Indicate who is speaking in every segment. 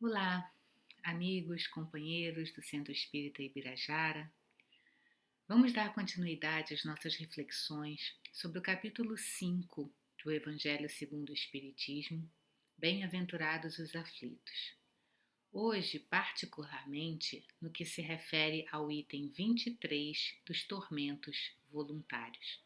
Speaker 1: Olá, amigos, companheiros do Centro Espírita Ibirajara. Vamos dar continuidade às nossas reflexões sobre o capítulo 5 do Evangelho segundo o Espiritismo, Bem-aventurados os aflitos. Hoje, particularmente, no que se refere ao item 23 dos tormentos voluntários.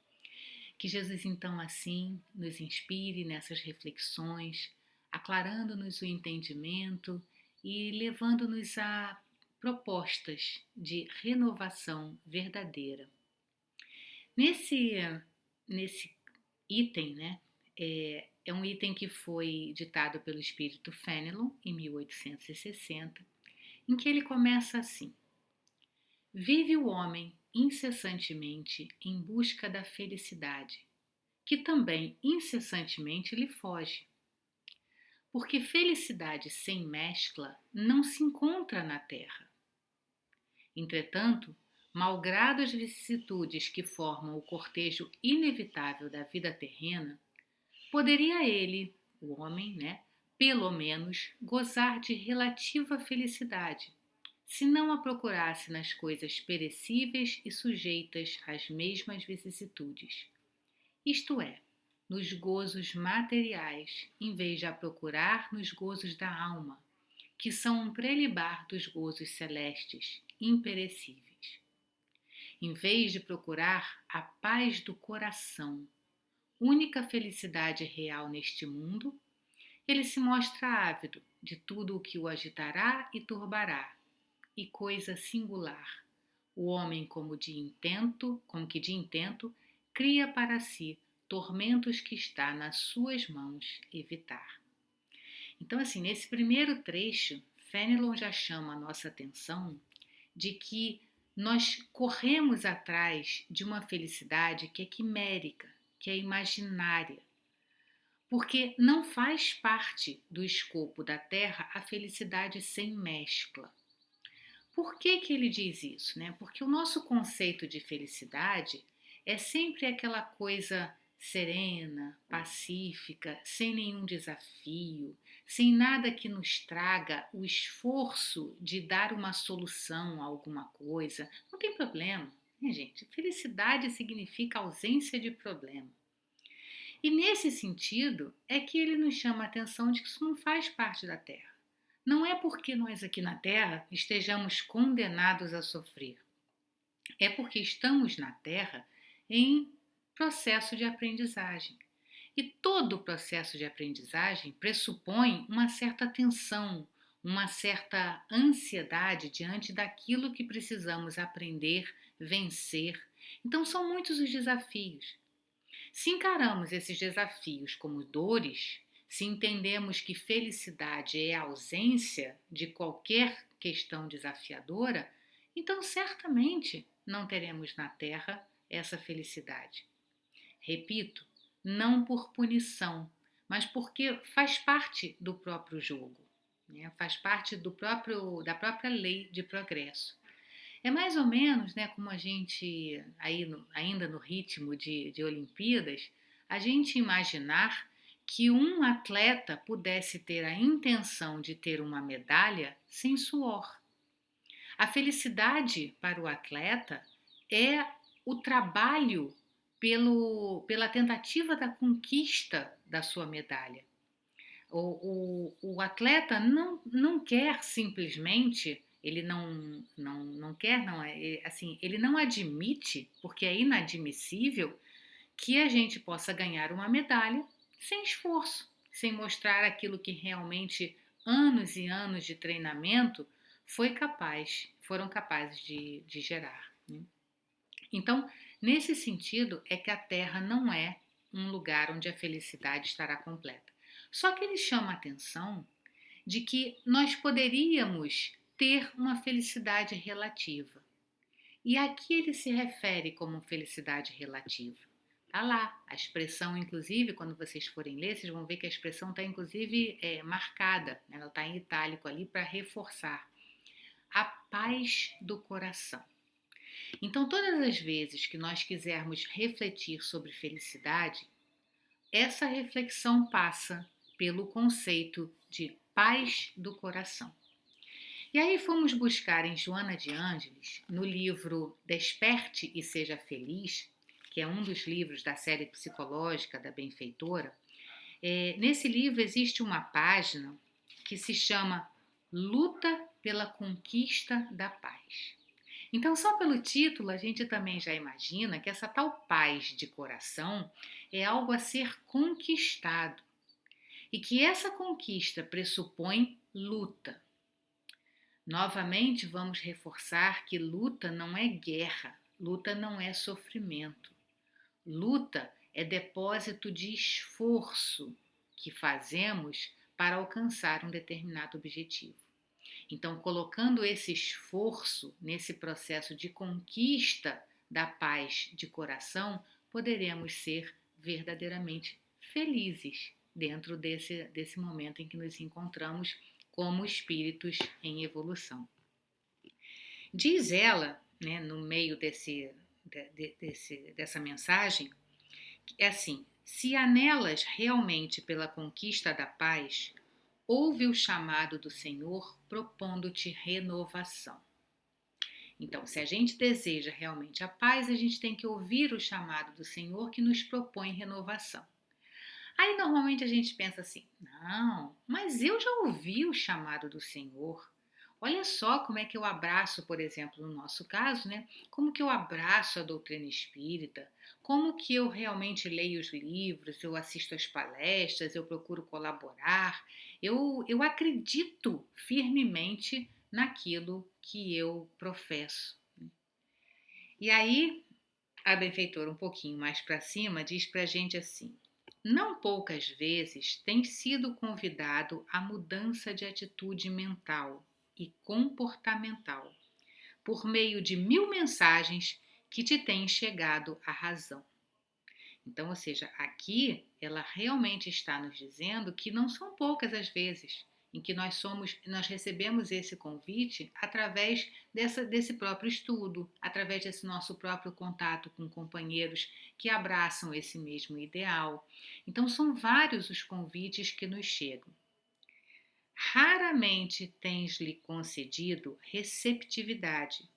Speaker 1: Que Jesus, então, assim, nos inspire nessas reflexões, aclarando-nos o entendimento e levando-nos a propostas de renovação verdadeira. Nesse, nesse item, é um item que foi ditado pelo espírito Fénelon em 1860, em que ele começa assim: Vive o homem incessantemente em busca da felicidade, que também incessantemente lhe foge. Porque felicidade sem mescla não se encontra na terra. Entretanto, malgrado as vicissitudes que formam o cortejo inevitável da vida terrena, poderia ele, o homem, pelo menos gozar de relativa felicidade, se não a procurasse nas coisas perecíveis e sujeitas às mesmas vicissitudes, isto é, nos gozos materiais, em vez de a procurar nos gozos da alma, que são um prelibar dos gozos celestes, imperecíveis. Em vez de procurar a paz do coração, única felicidade real neste mundo, ele se mostra ávido de tudo o que o agitará e turbará. E coisa singular, o homem como que de intento cria para si tormentos que está nas suas mãos evitar. Então, assim, nesse primeiro trecho, Fenelon já chama a nossa atenção de que nós corremos atrás de uma felicidade que é quimérica, que é imaginária, porque não faz parte do escopo da Terra a felicidade sem mescla. Por que ele diz isso? Porque o nosso conceito de felicidade é sempre aquela coisa serena, pacífica, sem nenhum desafio, sem nada que nos traga o esforço de dar uma solução a alguma coisa. Não tem problema, né, gente? Felicidade significa ausência de problema. E nesse sentido é que ele nos chama a atenção de que isso não faz parte da Terra. Não é porque nós aqui na Terra estejamos condenados a sofrer. É porque estamos na Terra em processo de aprendizagem. E todo o processo de aprendizagem pressupõe uma certa tensão, uma certa ansiedade diante daquilo que precisamos aprender, vencer. Então, são muitos os desafios. Se encaramos esses desafios como dores, se entendemos que felicidade é a ausência de qualquer questão desafiadora, então certamente não teremos na Terra essa felicidade. Repito, não por punição, mas porque faz parte do próprio jogo, faz parte da própria lei de progresso. É mais ou menos, como a gente, ainda no ritmo de Olimpíadas, a gente imaginar que um atleta pudesse ter a intenção de ter uma medalha sem suor. A felicidade para o atleta é o trabalho pela tentativa da conquista da sua medalha. O atleta não quer simplesmente, ele não quer, não é assim, ele não admite, porque é inadmissível, que a gente possa ganhar uma medalha sem esforço, sem mostrar aquilo que realmente anos e anos de treinamento foram capazes de gerar. Né? Então, nesse sentido, é que a Terra não é um lugar onde a felicidade estará completa. Só que ele chama a atenção de que nós poderíamos ter uma felicidade relativa. E aqui ele se refere como felicidade relativa. Está lá, a expressão, inclusive, quando vocês forem ler, vocês vão ver que a expressão está, inclusive, marcada, ela está em itálico ali para reforçar. A paz do coração. Então, todas as vezes que nós quisermos refletir sobre felicidade, essa reflexão passa pelo conceito de paz do coração. E aí fomos buscar em Joana de Ângeles, no livro Desperte e Seja Feliz, que é um dos livros da série psicológica da Benfeitora. Nesse livro existe uma página que se chama Luta pela Conquista da Paz. Então, só pelo título, a gente também já imagina que essa tal paz de coração é algo a ser conquistado e que essa conquista pressupõe luta. Novamente, vamos reforçar que luta não é guerra, luta não é sofrimento. Luta é depósito de esforço que fazemos para alcançar um determinado objetivo. Então, colocando esse esforço nesse processo de conquista da paz de coração, poderemos ser verdadeiramente felizes dentro desse momento em que nos encontramos como espíritos em evolução. Diz ela, né, no meio dessa mensagem, é assim: se anelas realmente pela conquista da paz, ouve o chamado do Senhor propondo-te renovação. Então, se a gente deseja realmente a paz, a gente tem que ouvir o chamado do Senhor que nos propõe renovação. Aí, normalmente, a gente pensa assim: não, mas eu já ouvi o chamado do Senhor. Olha só como é que eu abraço, por exemplo, no nosso caso, né? Como que eu abraço a doutrina espírita, como que eu realmente leio os livros, eu assisto às palestras, eu procuro colaborar, eu acredito firmemente naquilo que eu professo. E aí, a benfeitora, um pouquinho mais para cima, diz para a gente assim: não poucas vezes tens sido convidado à mudança de atitude mental e comportamental, por meio de 1000 mensagens que te têm chegado à razão. Então, ou seja, aqui ela realmente está nos dizendo que não são poucas as vezes em que nós recebemos esse convite através desse próprio estudo, através desse nosso próprio contato com companheiros que abraçam esse mesmo ideal. Então, são vários os convites que nos chegam. Raramente tens-lhe concedido receptividade,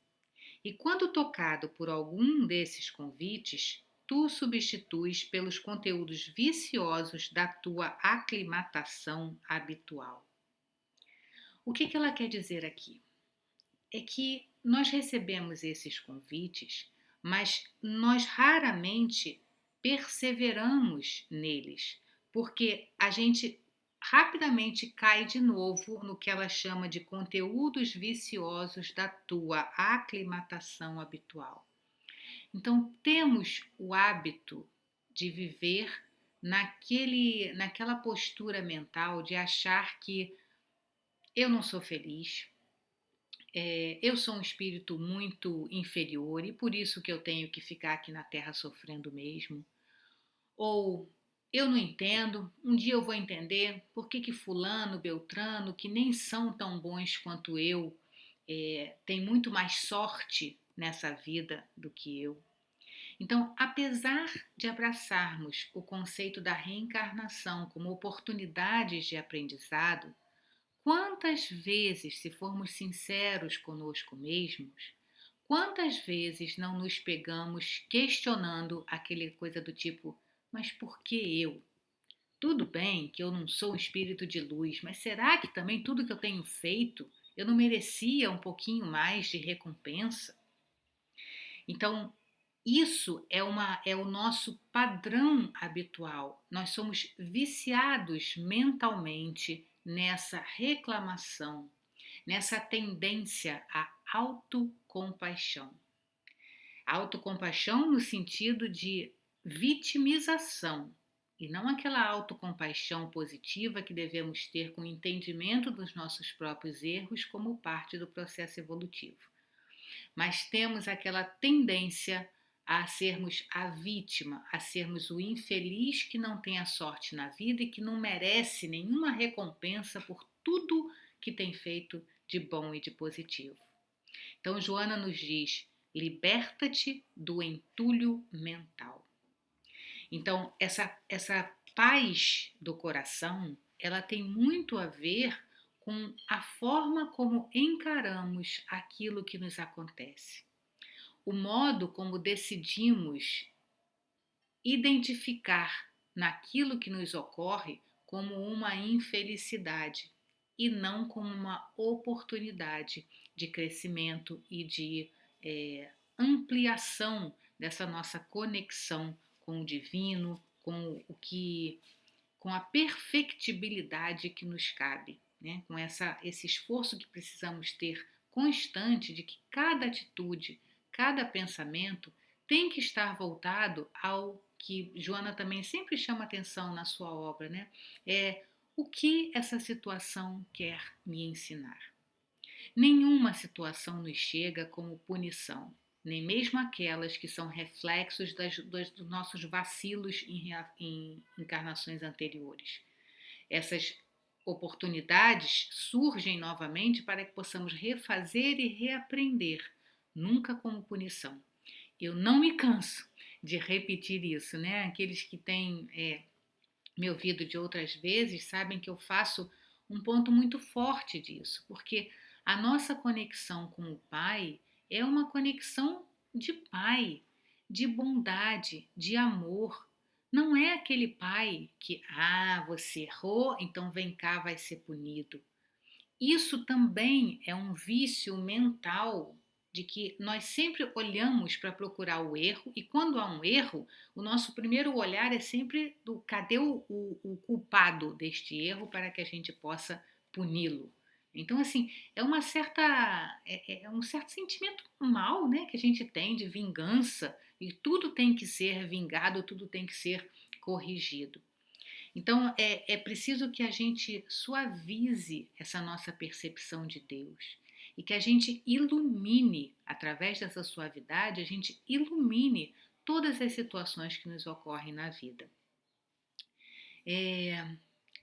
Speaker 1: e quando tocado por algum desses convites, tu substituis pelos conteúdos viciosos da tua aclimatação habitual. O que ela quer dizer aqui? É que nós recebemos esses convites, mas nós raramente perseveramos neles, porque a gente rapidamente cai de novo no que ela chama de conteúdos viciosos da tua aclimatação habitual. Então, temos o hábito de viver naquela postura mental de achar que eu não sou feliz, eu sou um espírito muito inferior e por isso que eu tenho que ficar aqui na Terra sofrendo mesmo. Ou eu não entendo, um dia eu vou entender por que fulano, beltrano, que nem são tão bons quanto eu, tem muito mais sorte nessa vida do que eu. Então, apesar de abraçarmos o conceito da reencarnação como oportunidades de aprendizado, quantas vezes, se formos sinceros conosco mesmos, quantas vezes não nos pegamos questionando aquela coisa do tipo: mas por que eu? Tudo bem que eu não sou um espírito de luz, mas será que também tudo que eu tenho feito eu não merecia um pouquinho mais de recompensa? Então, isso é o nosso padrão habitual. Nós somos viciados mentalmente nessa reclamação, nessa tendência à autocompaixão. Autocompaixão no sentido de vitimização, e não aquela autocompaixão positiva que devemos ter com o entendimento dos nossos próprios erros como parte do processo evolutivo. Mas temos aquela tendência a sermos a vítima, a sermos o infeliz que não tem a sorte na vida e que não merece nenhuma recompensa por tudo que tem feito de bom e de positivo. Então, Joana nos diz: liberta-te do entulho mental. Então, essa paz do coração, ela tem muito a ver com a forma como encaramos aquilo que nos acontece, o modo como decidimos identificar naquilo que nos ocorre como uma infelicidade e não como uma oportunidade de crescimento e de ampliação dessa nossa conexão com o divino, com a perfectibilidade que nos cabe, né? Com esse esforço que precisamos ter constante de que cada atitude, cada pensamento tem que estar voltado ao que Joana também sempre chama atenção na sua obra, né? É o que essa situação quer me ensinar. Nenhuma situação nos chega como punição, nem mesmo aquelas que são reflexos dos nossos vacilos em encarnações anteriores. Essas oportunidades surgem novamente para que possamos refazer e reaprender, nunca como punição. Eu não me canso de repetir isso, né? Aqueles que têm me ouvido de outras vezes sabem que eu faço um ponto muito forte disso, porque a nossa conexão com o Pai é uma conexão de Pai, de bondade, de amor. Não é aquele pai que, você errou, então vem cá, vai ser punido. Isso também é um vício mental de que nós sempre olhamos para procurar o erro e quando há um erro, o nosso primeiro olhar é sempre do cadê o culpado deste erro para que a gente possa puni-lo. Então, assim, é um certo sentimento mal, né, que a gente tem de vingança e tudo tem que ser vingado, tudo tem que ser corrigido. Então, é preciso que a gente suavize essa nossa percepção de Deus e que a gente ilumine, através dessa suavidade, a gente ilumine todas as situações que nos ocorrem na vida.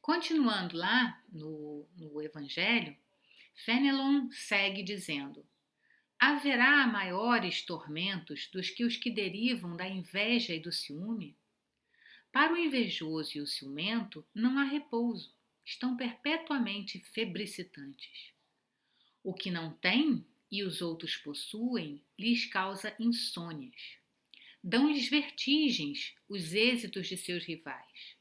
Speaker 1: Continuando lá no Evangelho, Fenelon segue dizendo: haverá maiores tormentos dos que os que derivam da inveja e do ciúme? Para o invejoso e o ciumento não há repouso, estão perpetuamente febricitantes. O que não tem e os outros possuem lhes causa insônias. Dão-lhes vertigens os êxitos de seus rivais.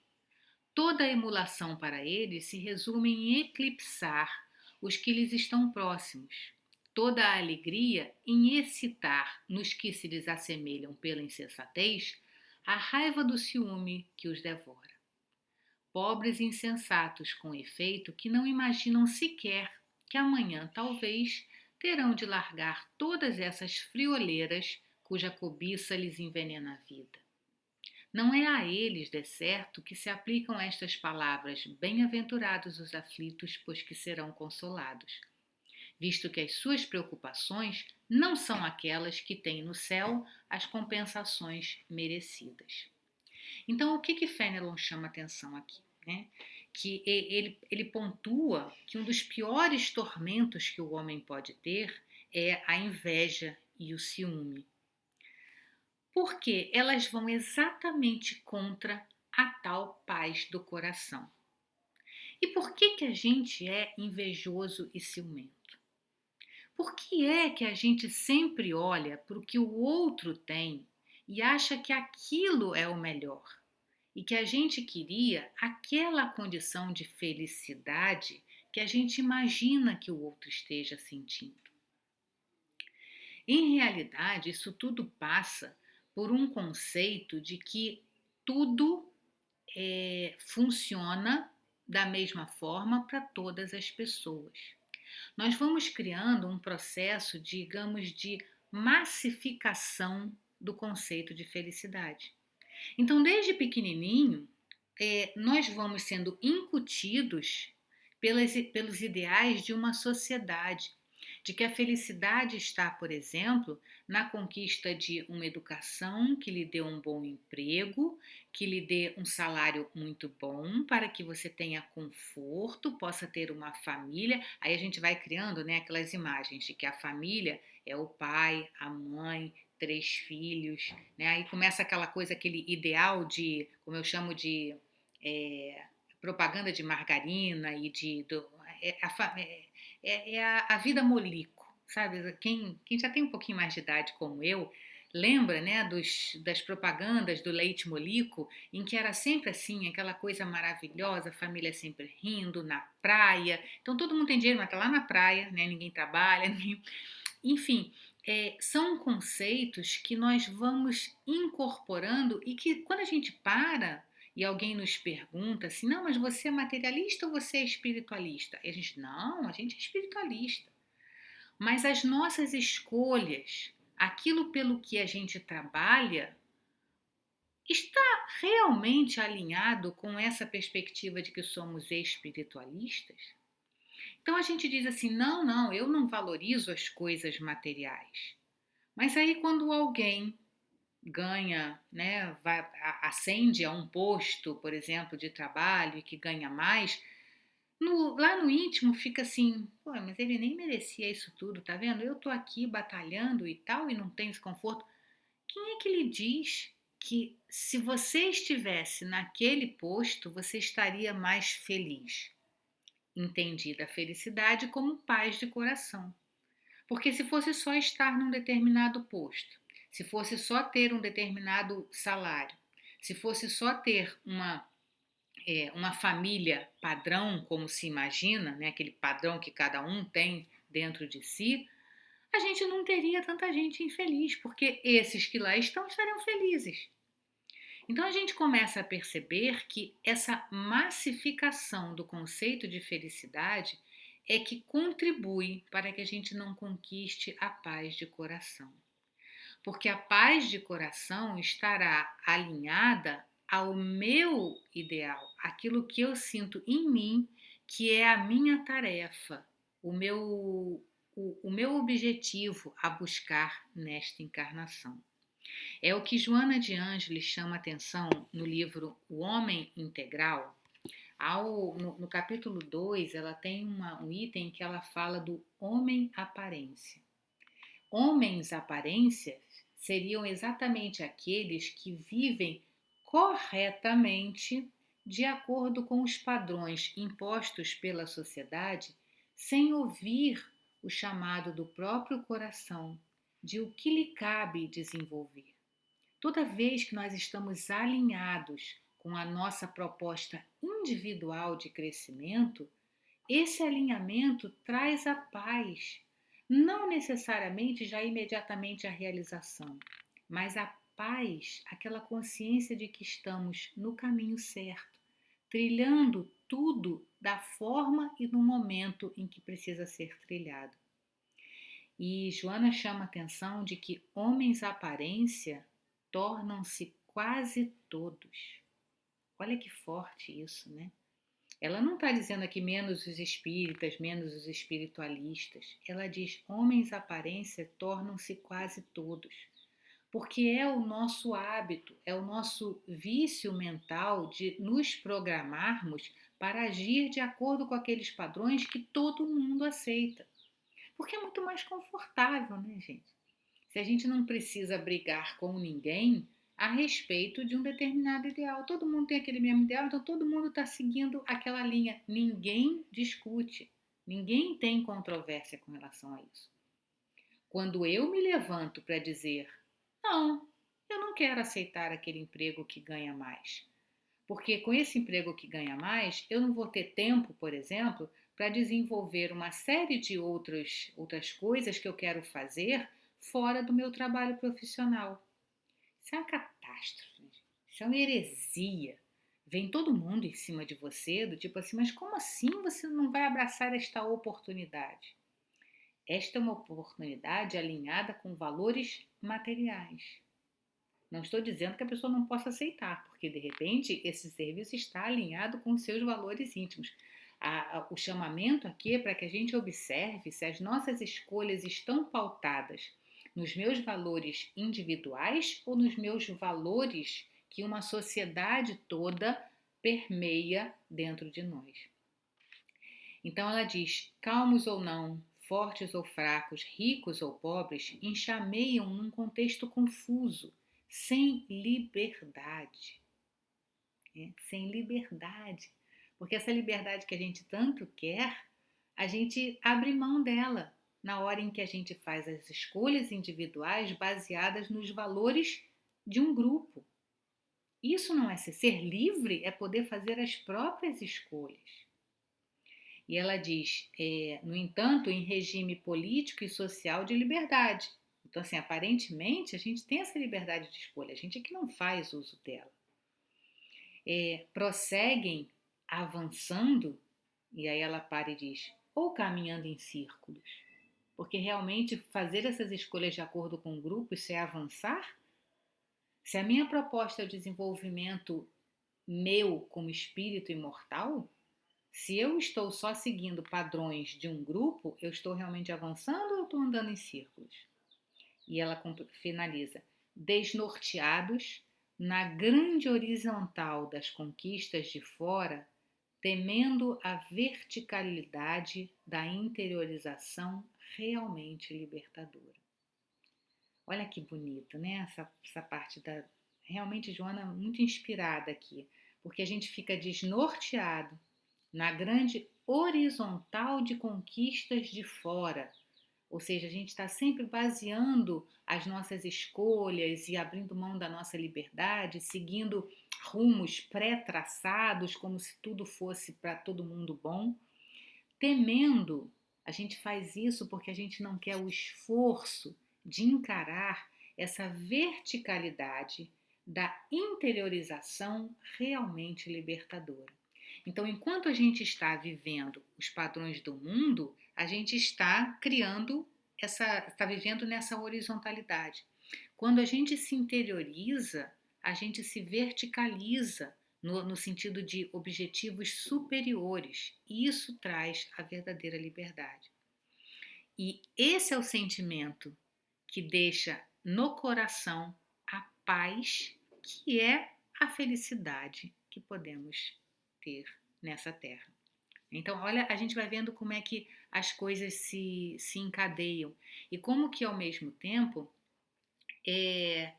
Speaker 1: Toda a emulação para eles se resume em eclipsar os que lhes estão próximos. Toda a alegria em excitar nos que se lhes assemelham pela insensatez a raiva do ciúme que os devora. Pobres insensatos, com efeito, que não imaginam sequer que amanhã, talvez, terão de largar todas essas frioleiras cuja cobiça lhes envenena a vida. Não é a eles, de certo, que se aplicam estas palavras: bem-aventurados os aflitos, pois que serão consolados, visto que as suas preocupações não são aquelas que têm no céu as compensações merecidas. Então, o que Fenelon chama atenção aqui? Né? Que ele pontua que um dos piores tormentos que o homem pode ter é a inveja e o ciúme. Porque elas vão exatamente contra a tal paz do coração. E por que a gente é invejoso e ciumento? Por que é que a gente sempre olha para o que o outro tem e acha que aquilo é o melhor? E que a gente queria aquela condição de felicidade que a gente imagina que o outro esteja sentindo. Em realidade, isso tudo passa por um conceito de que tudo funciona da mesma forma para todas as pessoas. Nós vamos criando um processo, digamos, de massificação do conceito de felicidade. Então, desde pequenininho, nós vamos sendo incutidos pelos ideais de uma sociedade, de que a felicidade está, por exemplo, na conquista de uma educação que lhe dê um bom emprego, que lhe dê um salário muito bom, para que você tenha conforto, possa ter uma família. Aí a gente vai criando, né, aquelas imagens de que a família é o pai, a mãe, 3 filhos, né? Aí começa aquela coisa, aquele ideal de, como eu chamo de propaganda de margarina e a vida molico, sabe? Quem já tem um pouquinho mais de idade como eu, lembra, né, das propagandas do leite molico, em que era sempre assim, aquela coisa maravilhosa, a família sempre rindo, na praia. Então todo mundo tem dinheiro, mas tá lá na praia, né? Ninguém trabalha, ninguém... Enfim, são conceitos que nós vamos incorporando e que quando a gente para e alguém nos pergunta assim, não, mas você é materialista ou você é espiritualista? E a gente, não, a gente é espiritualista. Mas as nossas escolhas, aquilo pelo que a gente trabalha, está realmente alinhado com essa perspectiva de que somos espiritualistas? Então a gente diz assim: não, não, eu não valorizo as coisas materiais. Mas aí quando alguém ganha, né, ascende a um posto, por exemplo, de trabalho e que ganha mais, lá no íntimo fica assim: pô, mas ele nem merecia isso tudo, tá vendo? Eu tô aqui batalhando e tal e não tenho esse conforto. Quem é que lhe diz que se você estivesse naquele posto, você estaria mais feliz? Entendida a felicidade como paz de coração. Porque se fosse só estar num determinado posto, se fosse só ter um determinado salário, se fosse só ter uma família padrão, como se imagina, né, aquele padrão que cada um tem dentro de si, a gente não teria tanta gente infeliz, porque esses que lá estão estariam felizes. Então a gente começa a perceber que essa massificação do conceito de felicidade é que contribui para que a gente não conquiste a paz de coração. Porque a paz de coração estará alinhada ao meu ideal, aquilo que eu sinto em mim, que é a minha tarefa, o meu objetivo a buscar nesta encarnação. É o que Joana de Ângeles chama atenção no livro O Homem Integral. No capítulo 2, ela tem um item que ela fala do homem aparência. Homens aparências seriam exatamente aqueles que vivem corretamente de acordo com os padrões impostos pela sociedade, sem ouvir o chamado do próprio coração de o que lhe cabe desenvolver. Toda vez que nós estamos alinhados com a nossa proposta individual de crescimento, esse alinhamento traz a paz, não necessariamente já imediatamente a realização, mas a paz, aquela consciência de que estamos no caminho certo, trilhando tudo da forma e no momento em que precisa ser trilhado. E Joana chama a atenção de que homens aparência tornam-se quase todos. Olha que forte isso, né? Ela não está dizendo aqui menos os espíritas, menos os espiritualistas. Ela diz homens aparência tornam-se quase todos. Porque é o nosso hábito, é o nosso vício mental de nos programarmos para agir de acordo com aqueles padrões que todo mundo aceita. Porque é muito mais confortável, né, gente? Se a gente não precisa brigar com ninguém a respeito de um determinado ideal. Todo mundo tem aquele mesmo ideal, então todo mundo está seguindo aquela linha. Ninguém discute, ninguém tem controvérsia com relação a isso. Quando eu me levanto para dizer, não, eu não quero aceitar aquele emprego que ganha mais. Porque com esse emprego que ganha mais, eu não vou ter tempo, por exemplo, para desenvolver uma série de outras coisas que eu quero fazer fora do meu trabalho profissional. Isso é uma catástrofe, isso é uma heresia. Vem todo mundo em cima de você, do tipo assim, mas como assim você não vai abraçar esta oportunidade? Esta é uma oportunidade alinhada com valores materiais. Não estou dizendo que a pessoa não possa aceitar, porque de repente esse serviço está alinhado com os seus valores íntimos. O chamamento aqui é para que a gente observe se as nossas escolhas estão pautadas nos meus valores individuais ou nos meus valores que uma sociedade toda permeia dentro de nós. Então ela diz: calmos ou não, fortes ou fracos, ricos ou pobres, enxameiam num contexto confuso, sem liberdade. Sem liberdade. Porque essa liberdade que a gente tanto quer a gente abre mão dela na hora em que a gente faz as escolhas individuais baseadas nos valores de um grupo. Isso não é ser livre, é poder fazer as próprias escolhas. E ela diz, no entanto, em regime político e social de liberdade. Então, assim, aparentemente, a gente tem essa liberdade de escolha, a gente é que não faz uso dela. Prosseguem avançando, e aí ela para e diz, ou caminhando em círculos. Porque realmente fazer essas escolhas de acordo com o grupo, isso é avançar? Se a minha proposta é o desenvolvimento meu como espírito imortal, se eu estou só seguindo padrões de um grupo, eu estou realmente avançando ou eu estou andando em círculos? E ela finaliza: desnorteados na grande horizontal das conquistas de fora, temendo a verticalidade da interiorização realmente libertadora. Olha que bonito, né? Essa parte da. Realmente, Joana, muito inspirada aqui, porque a gente fica desnorteado na grande horizontal de conquistas de fora. Ou seja, a gente está sempre baseando as nossas escolhas e abrindo mão da nossa liberdade, seguindo rumos pré-traçados, como se tudo fosse para todo mundo bom. Temendo, a gente faz isso porque a gente não quer o esforço de encarar essa verticalidade da interiorização realmente libertadora. Então, enquanto a gente está vivendo os padrões do mundo, a gente está está vivendo nessa horizontalidade. Quando a gente se interioriza, a gente se verticaliza no sentido de objetivos superiores. E isso traz a verdadeira liberdade. E esse é o sentimento que deixa no coração a paz, que é a felicidade que podemos ter nessa terra. Então, olha, a gente vai vendo como é que as coisas se encadeiam e como que, ao mesmo tempo, é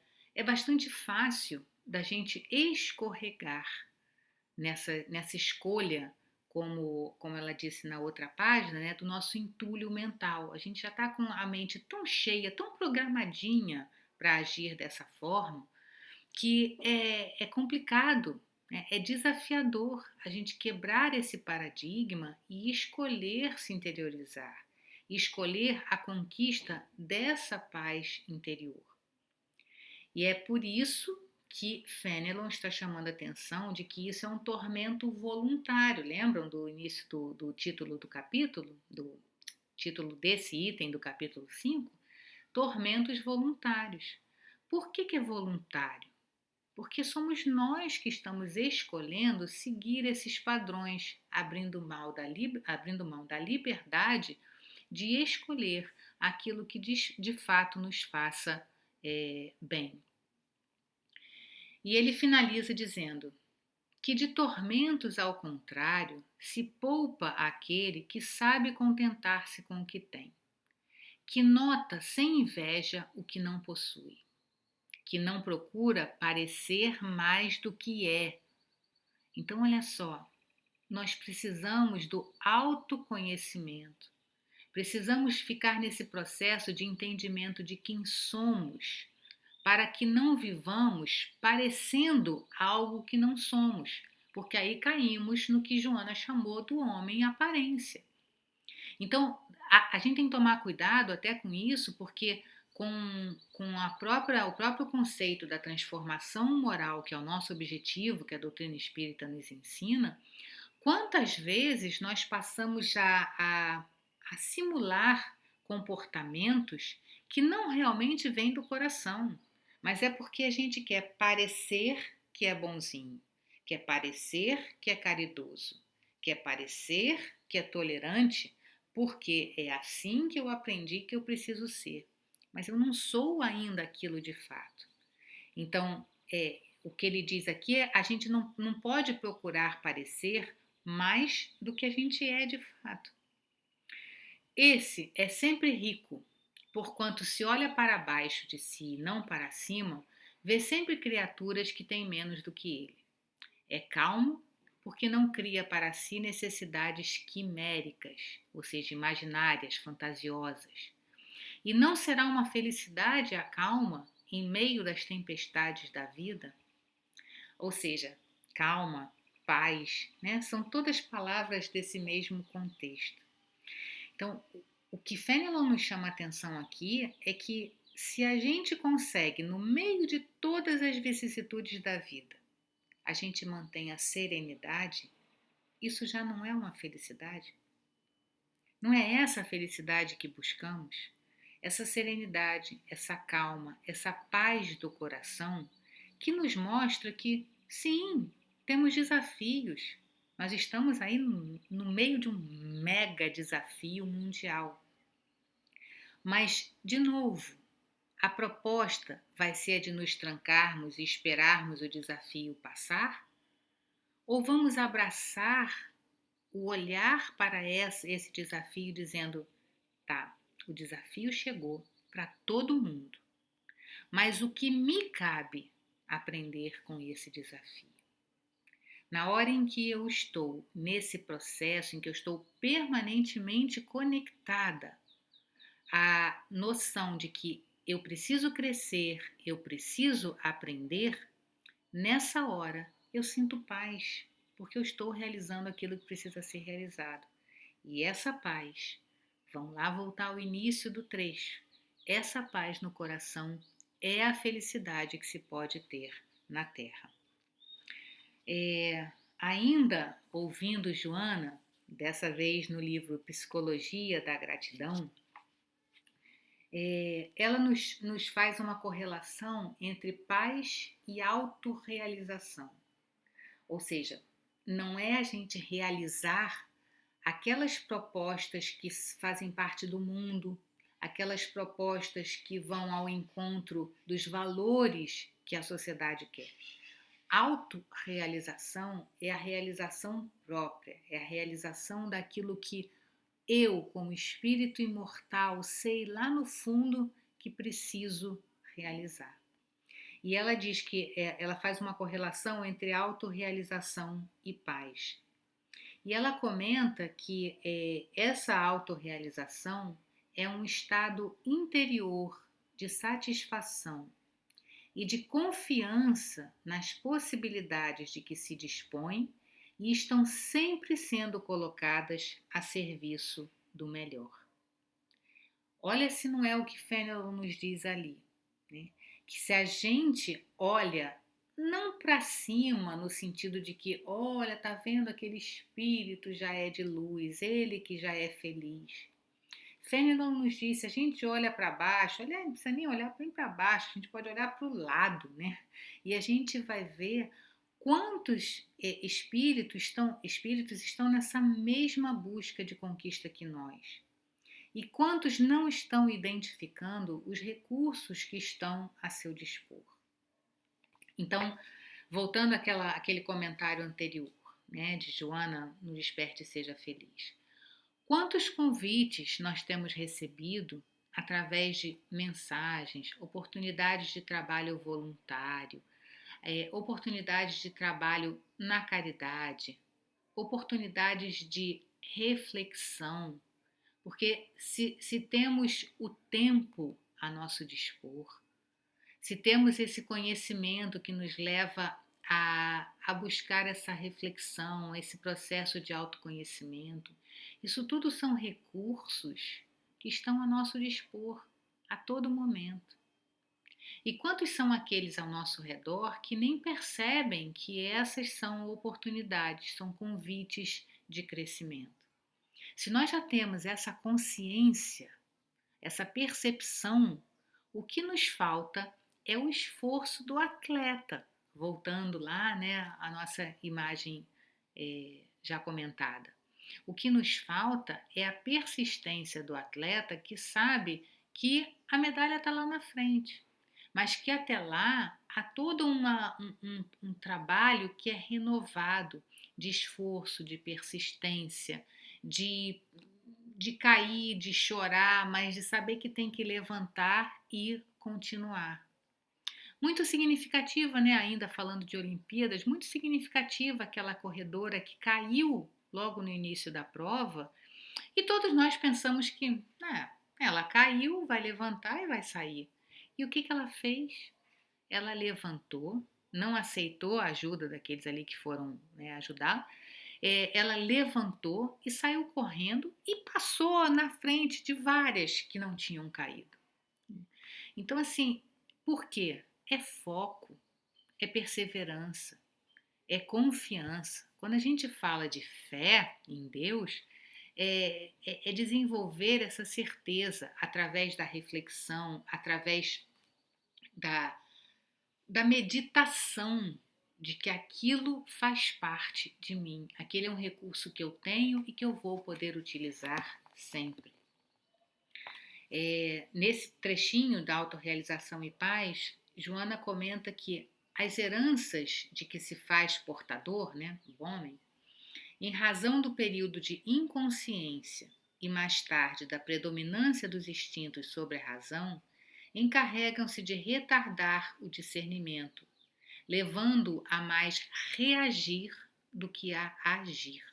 Speaker 1: bastante fácil da gente escorregar nessa escolha, como ela disse na outra página, né, do nosso entulho mental. A gente já está com a mente tão cheia, tão programadinha para agir dessa forma, que é complicado, né? É desafiador a gente quebrar esse paradigma e escolher se interiorizar, e escolher a conquista dessa paz interior. E é por isso que Fenelon está chamando a atenção de que isso é um tormento voluntário. Lembram do início do título do capítulo, do título desse item do capítulo 5? Tormentos voluntários. Por que é voluntário? Porque somos nós que estamos escolhendo seguir esses padrões, abrindo mão da liberdade de escolher aquilo que de fato nos faça bem. E ele finaliza dizendo que de tormentos, ao contrário, se poupa aquele que sabe contentar-se com o que tem, que nota sem inveja o que não possui, que não procura parecer mais do que é. Então, olha só, nós precisamos do autoconhecimento, precisamos ficar nesse processo de entendimento de quem somos, para que não vivamos parecendo algo que não somos, porque aí caímos no que Joana chamou do homem em aparência. Então, a gente tem que tomar cuidado até com isso, porque com o próprio conceito da transformação moral, que é o nosso objetivo, que a doutrina espírita nos ensina, quantas vezes nós passamos a simular comportamentos que não realmente vêm do coração, mas é porque a gente quer parecer que é bonzinho, quer parecer que é caridoso, quer parecer que é tolerante, porque é assim que eu aprendi que eu preciso ser, mas eu não sou ainda aquilo de fato. Então, o que ele diz aqui é a gente não pode procurar parecer mais do que a gente é de fato. Esse é sempre rico, porquanto se olha para baixo de si e não para cima, vê sempre criaturas que têm menos do que ele. É calmo porque não cria para si necessidades quiméricas, ou seja, imaginárias, fantasiosas. E não será uma felicidade a calma em meio das tempestades da vida? Ou seja, calma, paz, né? São todas palavras desse mesmo contexto. Então, o que Fenelon nos chama a atenção aqui é que se a gente consegue, no meio de todas as vicissitudes da vida, a gente mantém a serenidade, isso já não é uma felicidade? Não é essa a felicidade que buscamos? Essa serenidade, essa calma, essa paz do coração que nos mostra que, sim, temos desafios, mas estamos aí no meio de um mega desafio mundial. Mas, de novo, a proposta vai ser a de nos trancarmos e esperarmos o desafio passar? Ou vamos abraçar o olhar para esse desafio dizendo, tá, o desafio chegou para todo mundo, mas o que me cabe aprender com esse desafio? Na hora em que eu estou nesse processo, em que eu estou permanentemente conectada à noção de que eu preciso crescer, eu preciso aprender, nessa hora eu sinto paz, porque eu estou realizando aquilo que precisa ser realizado. E essa paz, vamos lá voltar ao início do trecho, essa paz no coração é a felicidade que se pode ter na Terra. Ainda ouvindo Joana, dessa vez no livro Psicologia da Gratidão, ela nos faz uma correlação entre paz e autorrealização. Ou seja, não é a gente realizar aquelas propostas que fazem parte do mundo, aquelas propostas que vão ao encontro dos valores que a sociedade quer. Autorrealização é a realização própria, é a realização daquilo que eu, como espírito imortal, sei lá no fundo que preciso realizar. E ela diz que ela faz uma correlação entre autorrealização e paz. E ela comenta que essa autorrealização é um estado interior de satisfação e de confiança nas possibilidades de que se dispõe e estão sempre sendo colocadas a serviço do melhor. Olha se não é o que Fenelon nos diz ali, né? Que se a gente olha não para cima no sentido de que, olha, tá vendo, aquele espírito já é de luz, ele que já é feliz. Fenelon nos diz, se a gente olha para baixo, olha, não precisa nem olhar bem para baixo, a gente pode olhar para o lado, né? E a gente vai ver quantos espíritos estão nessa mesma busca de conquista que nós. E quantos não estão identificando os recursos que estão a seu dispor. Então, voltando àquele comentário anterior, né, de Joana, no Desperte e Seja Feliz. Quantos convites nós temos recebido através de mensagens, oportunidades de trabalho voluntário, oportunidades de trabalho na caridade, oportunidades de reflexão, porque se temos o tempo a nosso dispor, se temos esse conhecimento que nos leva a buscar essa reflexão, esse processo de autoconhecimento, isso tudo são recursos que estão a nosso dispor a todo momento. E quantos são aqueles ao nosso redor que nem percebem que essas são oportunidades, são convites de crescimento? Se nós já temos essa consciência, essa percepção, o que nos falta é o esforço do atleta. Voltando lá, né, à nossa imagem já comentada. O que nos falta é a persistência do atleta que sabe que a medalha está lá na frente, mas que até lá há todo um trabalho que é renovado de esforço, de persistência, de cair, de chorar, mas de saber que tem que levantar e continuar. Muito significativa, né? Ainda falando de Olimpíadas, muito significativa aquela corredora que caiu logo no início da prova e todos nós pensamos que ela caiu, vai levantar e vai sair. E o que ela fez? Ela levantou, não aceitou a ajuda daqueles ali que foram, né, ajudar. Ela levantou e saiu correndo e passou na frente de várias que não tinham caído. Então, assim, por quê? É foco, é perseverança, é confiança. Quando a gente fala de fé em Deus, é desenvolver essa certeza através da reflexão, através da, da meditação de que aquilo faz parte de mim, aquele é um recurso que eu tenho e que eu vou poder utilizar sempre. Nesse trechinho da autorrealização e paz, Joana comenta que as heranças de que se faz portador, né, o homem, em razão do período de inconsciência e mais tarde da predominância dos instintos sobre a razão, encarregam-se de retardar o discernimento, levando-o a mais reagir do que a agir,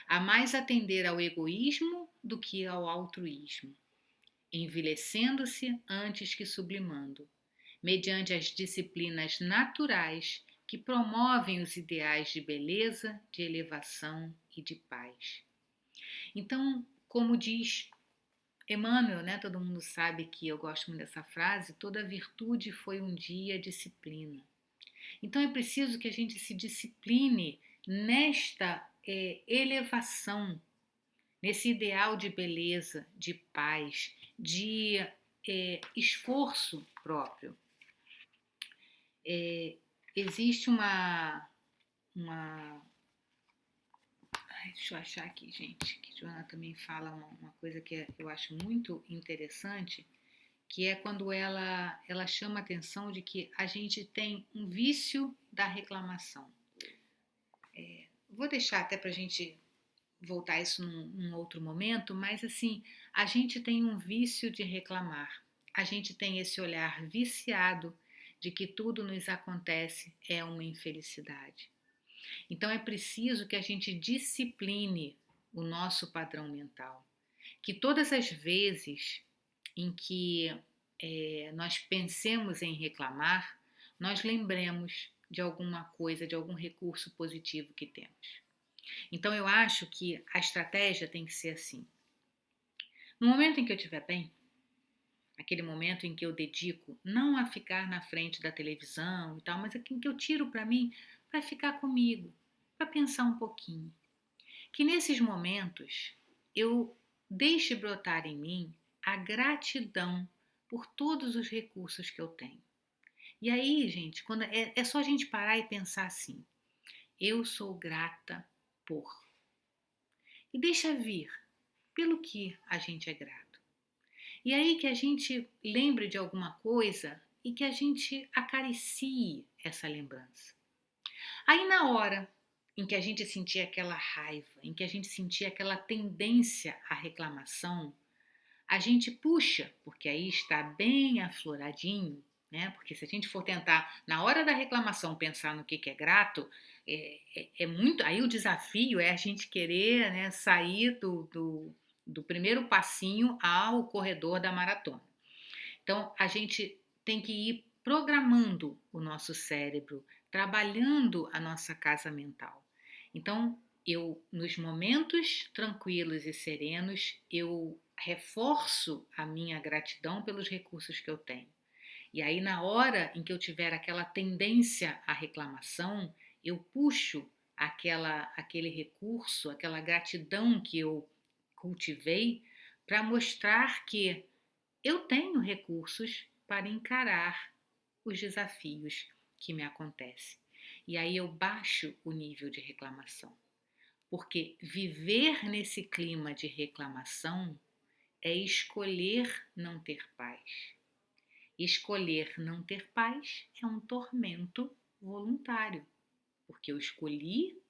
Speaker 1: a mais atender ao egoísmo do que ao altruísmo, envelhecendo-se antes que sublimando, mediante as disciplinas naturais que promovem os ideais de beleza, de elevação e de paz. Então, como diz Emmanuel, né, todo mundo sabe que eu gosto muito dessa frase, toda virtude foi um dia disciplina. Então é preciso que a gente se discipline nesta elevação, nesse ideal de beleza, de paz, de esforço próprio. Existe uma. Ai, deixa eu achar aqui, gente, que Joana também fala uma coisa que eu acho muito interessante, que é quando ela chama a atenção de que a gente tem um vício da reclamação. Vou deixar até para a gente voltar isso num outro momento, mas assim, a gente tem um vício de reclamar, a gente tem esse olhar viciado de que tudo nos acontece é uma infelicidade. Então é preciso que a gente discipline o nosso padrão mental, que todas as vezes em que nós pensemos em reclamar, nós lembremos de alguma coisa, de algum recurso positivo que temos. Então eu acho que a estratégia tem que ser assim. No momento em que eu estiver bem, aquele momento em que eu dedico não a ficar na frente da televisão e tal, mas aquilo que eu tiro para mim para ficar comigo, para pensar um pouquinho. Que nesses momentos eu deixe brotar em mim a gratidão por todos os recursos que eu tenho. E aí, gente, quando é só a gente parar e pensar assim: eu sou grata por. E deixa vir pelo que a gente é grato. E aí que a gente lembre de alguma coisa e que a gente acaricie essa lembrança. Aí na hora em que a gente sentir aquela raiva, em que a gente sentir aquela tendência à reclamação, a gente puxa, porque aí está bem afloradinho, né? Porque se a gente for tentar, na hora da reclamação, pensar no que é grato, é muito. Aí o desafio é a gente querer, né, sair do primeiro passinho ao corredor da maratona. Então, a gente tem que ir programando o nosso cérebro, trabalhando a nossa casa mental. Então, nos momentos tranquilos e serenos, eu reforço a minha gratidão pelos recursos que eu tenho. E aí, na hora em que eu tiver aquela tendência à reclamação, eu puxo aquele recurso, aquela gratidão que eu cultivei, para mostrar que eu tenho recursos para encarar os desafios que me acontecem. E aí eu baixo o nível de reclamação. Porque viver nesse clima de reclamação é escolher não ter paz. Escolher não ter paz é um tormento voluntário, porque eu escolhi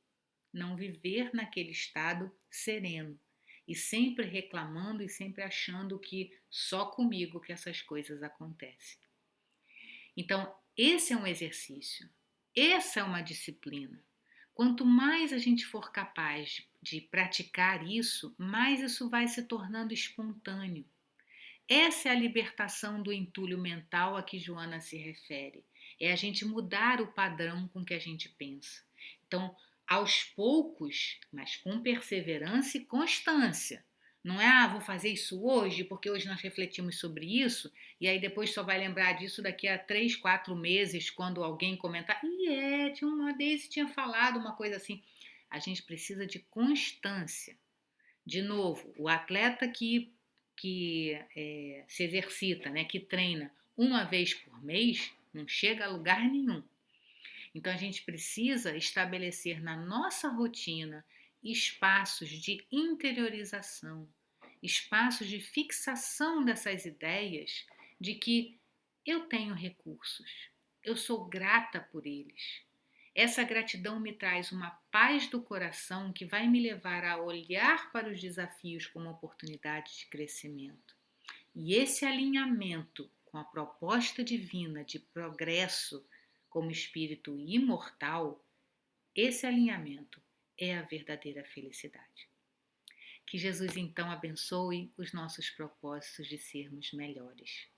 Speaker 1: não viver naquele estado sereno e sempre reclamando e sempre achando que só comigo que essas coisas acontecem. Então, esse é um exercício, essa é uma disciplina. Quanto mais a gente for capaz de praticar isso, mais isso vai se tornando espontâneo. Essa é a libertação do entulho mental a que Joana se refere. É a gente mudar o padrão com que a gente pensa. Então, aos poucos, mas com perseverança e constância. Não é, vou fazer isso hoje, porque hoje nós refletimos sobre isso, e aí depois só vai lembrar disso daqui a 3, 4 meses, quando alguém comentar, tinha uma vez tinha falado uma coisa assim. A gente precisa de constância. De novo, o atleta que se exercita, né, que treina uma vez por mês, não chega a lugar nenhum. Então a gente precisa estabelecer na nossa rotina espaços de interiorização, espaços de fixação dessas ideias de que eu tenho recursos, eu sou grata por eles. Essa gratidão me traz uma paz do coração que vai me levar a olhar para os desafios como oportunidades de crescimento. E esse alinhamento com a proposta divina de progresso como espírito imortal, esse alinhamento é a verdadeira felicidade. Que Jesus então abençoe os nossos propósitos de sermos melhores.